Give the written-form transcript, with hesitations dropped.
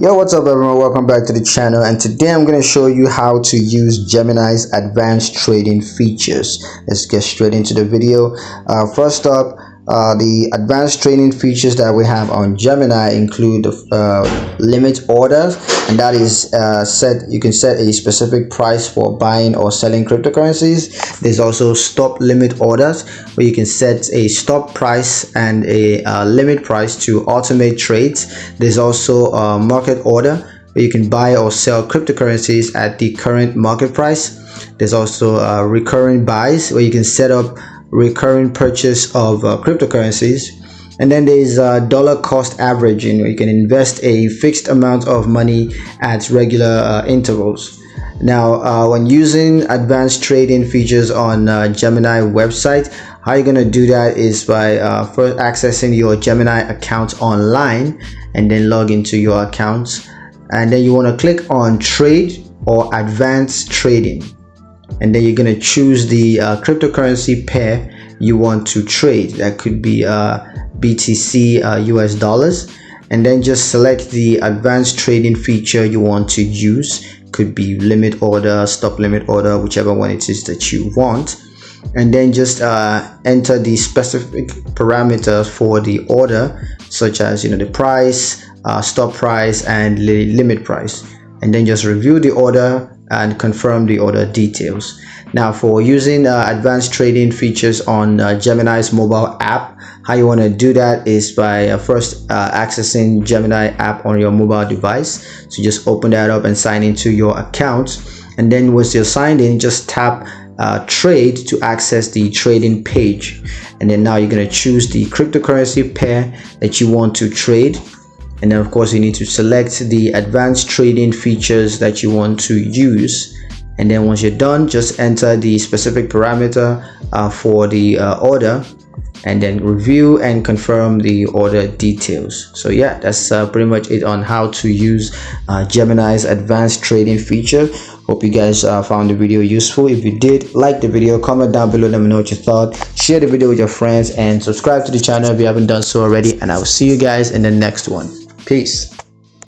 Yo, what's up everyone? Welcome back to the channel, and today I'm going to show you how to use Gemini's advanced trading features. Let's get straight into the video. First up, the advanced trading features that we have on Gemini include limit orders, and that is you can set a specific price for buying or selling cryptocurrencies. There's also stop limit orders, where you can set a stop price and a limit price to automate trades. There's also a market order, where you can buy or sell cryptocurrencies at the current market price. There's also recurring buys, where you can set up recurring purchase of cryptocurrencies. And then there's dollar cost averaging, where you can invest a fixed amount of money at regular intervals. Now, when using advanced trading features on Gemini website, how you're gonna do that is by first accessing your Gemini account online, and then log into your account, and then you want to click on trade or advanced trading, and then you're going to choose the cryptocurrency pair you want to trade. That could be BTC, US dollars, and then just select the advanced trading feature you want to use. Could be limit order, stop limit order, whichever one it is that you want, and then just enter the specific parameters for the order, such as the price, stop price, and limit price, and then just review the order and confirm the order details. Now, for using advanced trading features on Gemini's mobile app, how you want to do that is by first accessing Gemini app on your mobile device. So just open that up and sign into your account, and then once you're signed in, just tap trade to access the trading page, and then now you're going to choose the cryptocurrency pair that you want to trade. And then of course you need to select the advanced trading features that you want to use, and then once you're done, just enter the specific parameter for the order, and then review and confirm the order details. So yeah, that's pretty much it on how to use Gemini's advanced trading feature. Hope you guys found the video useful. If you did, like the video, comment down below, let me know what you thought, share the video with your friends, and subscribe to the channel if you haven't done so already, and I will see you guys in the next one. Peace.